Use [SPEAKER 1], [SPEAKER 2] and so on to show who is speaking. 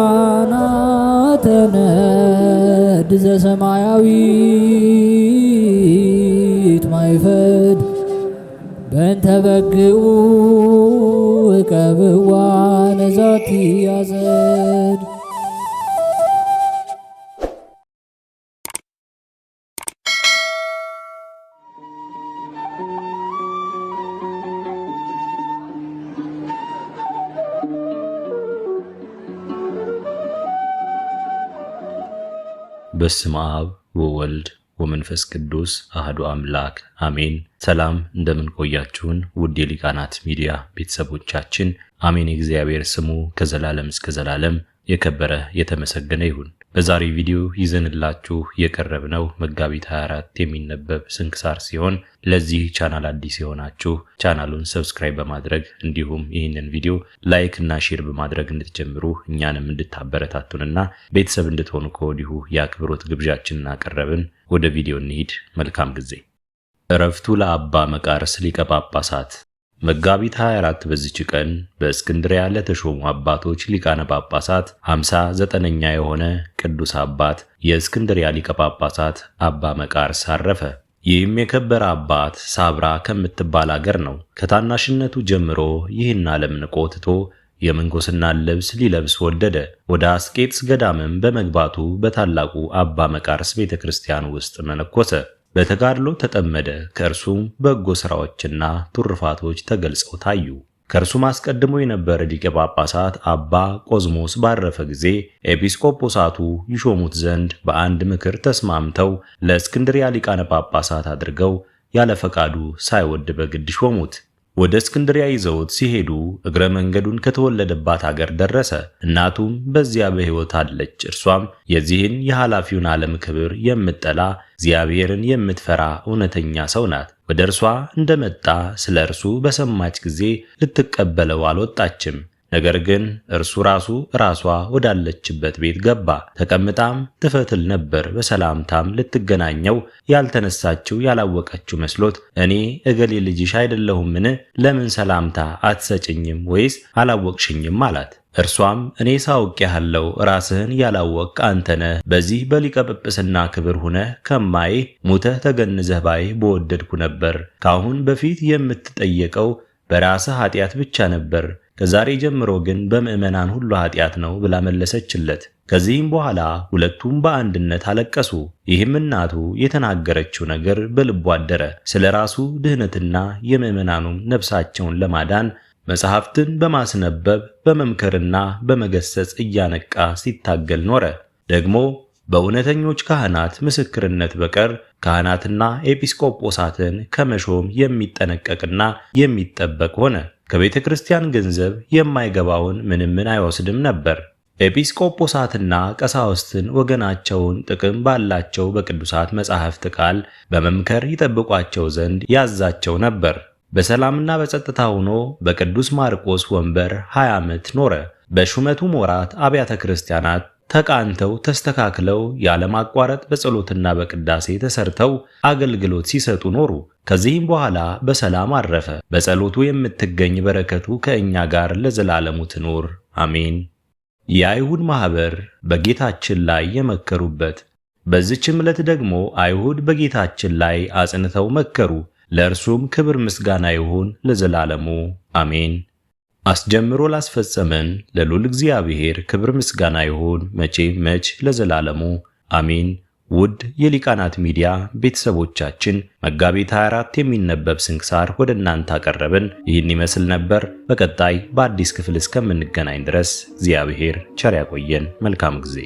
[SPEAKER 1] ሊቃናተ ነድ ዘሰማያዊት ማይፈድ በእንተ በግዑ እቀብዋ ነዛቲ ያዘድ።
[SPEAKER 2] በስመ አብ ወወልድ ወመንፈስ ቅዱስ አህዱ አምላክ አሜን። ሰላም እንደምን ቆያችሁን? ውድ የሊቃናት ሚዲያ ቤተሰቦቻችን፣ አሜን። የእግዚአብሔር ስሙ ከዘላለም እስከ ዘላለም የከበረ የተመሰገነ ይሁን። በዛሬ ቪዲዮ ይዘንላችሁ የቀረብነው መጋቢት 24 የሚነበብ ስንክሳር ሲሆን ለዚህ ቻናል አዲስ የሆናችሁ ቻናሉን ሰብስክራይብ በማድረግ እንዲሁም ይህንን ቪዲዮ ላይክ እና ሼር በማድረግ እንድትጀምሩ እኛንም እንድታበረታቱንና ቤተሰብ እንድትሆኑ ከወዲሁ የአክብሮት ግብዣችንን አቀረብን። ወደ ቪዲዮ እንሂድ። መልካም ጊዜ። ዕረፍቱ ለአባ መቃርስ ሊቀ ጳጳሳት። መጋቢት 24 በዚች ቀን በእስክንድርያ ለተሾሙ አባቶች ሊቃነ ጳጳሳት 59ኛ የሆነ ቅዱስ አባት የእስክንድርያ ሊቀ ጳጳሳት አባ መቃርስ አረፈ። ይህም የከበረ አባት ሳብራ ከምትባል አገር ነው። ከታናሽነቱ ጀምሮ ይህን ዓለም ንቆ ትቶ የምንኩስናን ልብስ ሊለብስ ወደደ። ወደ አስቄጥስ ገዳምም በመግባቱ በታላቁ አባ መቃርስ ቤተክርስቲያን ውስጥ መነኮሰ። በተጋድሎ ተጠመደ። ከእርሱም በጎ ሥራዎችና ቱርፋቶች ተገልጸው ታዩ። ከእርሱም አስቀድሞ የነበረ ሊቀ ጳጳሳት አባ ቆዝሞስ ባረፈ ጊዜ ኤጲስቆጶሳቱ ይሾሙት ዘንድ በአንድ ምክር ተስማምተው ለእስክንድርያ ሊቃነ ጳጳሳት አድርገው ያለ ፈቃዱ ሳይወድ በግድ ሾሙት። ወደ እስክንድርያ ይዘውት ሲሄዱ እግረ መንገዱን ከተወለደባት አገር ደረሰ። እናቱም በዚያ በሕይወት አለች። እርሷም የዚህን የኃላፊውን ዓለም ክብር የምትጠላ እግዚአብሔርን የምትፈራ እውነተኛ ሰው ናት። ወደ እርሷ እንደመጣ ስለ እርሱ በሰማች ጊዜ ልትቀበለው አልወጣችም። ነገር ግን እርሱ ራሷ ወዳለችበት ቤት ገባ። ተቀምጣም ትፈትል ነበር። በሰላምታም ልትገናኘው ያልተነሳችው ያላወቀችው መስሎት እኔ እገሌ ልጅሽ አይደለሁምን? ለምን ሰላምታ አትሰጭኝም? ወይስ አላወቅሽኝም? አላት። እርሷም እኔ ሳውቅያለሁ፣ ራስህን ያላወቅ አንተ ነህ። በዚህ በሊቀ ጵጵስና ክብር ሁነህ ከማይ ሙተህ ተገንዘህ ባይ በወደድኩ ነበር። ካሁን በፊት የምትጠየቀው በራስህ ኃጢአት ብቻ ነበር። ከዛሬ ጀምሮ ግን በምዕመናን ሁሉ ኃጢአት ነው ብላ መለሰችለት። ከዚህም በኋላ ሁለቱም በአንድነት አለቀሱ። ይህም እናቱ የተናገረችው ነገር በልቡ አደረ። ስለ ራሱ ድህነትና የምዕመናኑም ነፍሳቸውን ለማዳን መጽሐፍትን በማስነበብ በመምከርና በመገሰጽ እያነቃ ሲታገል ኖረ። ደግሞ በእውነተኞች ካህናት ምስክርነት በቀር ካህናትና ኤጲስቆጶሳትን ከመሾም የሚጠነቀቅና የሚጠበቅ ሆነ። ከቤተ ክርስቲያን ገንዘብ የማይገባውን ምንም አይወስድም ነበር። ኤጲስቆጶሳትና ቀሳውስትን ወገናቸውን ጥቅም ባላቸው በቅዱሳት መጻሕፍት ቃል በመምከር ይጠብቋቸው ዘንድ ያዛቸው ነበር። በሰላምና በጸጥታ ሆኖ በቅዱስ ማርቆስ ወንበር 20 ዓመት ኖረ። በሹመቱም ወራት አብያተ ክርስቲያናት ተቃንተው ተስተካክለው ያለማቋረጥ በጸሎትና በቅዳሴ ተሰርተው አገልግሎት ሲሰጡ ኖሩ። ከዚህም በኋላ በሰላም አረፈ። በጸሎቱ የምትገኝ በረከቱ ከእኛ ጋር ለዘላለሙ ትኖር አሜን። የአይሁድ ማህበር በጌታችን ላይ የመከሩበት። በዚህችም ዕለት ደግሞ አይሁድ በጌታችን ላይ አጽንተው መከሩ። ለእርሱም ክብር ምስጋና ይሁን ለዘላለሙ አሜን። አስጀምሮ ላስፈጸመን ለልዑል እግዚአብሔር ክብር ምስጋና ይሁን መች ለዘላለሙ አሜን። ውድ የሊቃናት ሚዲያ ቤተሰቦቻችን መጋቢት 24 የሚነበብ ስንክሳር ወደ እናንተ አቀረብን። ይህን ይመስል ነበር። በቀጣይ በአዲስ ክፍል እስከምንገናኝ ድረስ እግዚአብሔር ቸር ያቆየን። መልካም ጊዜ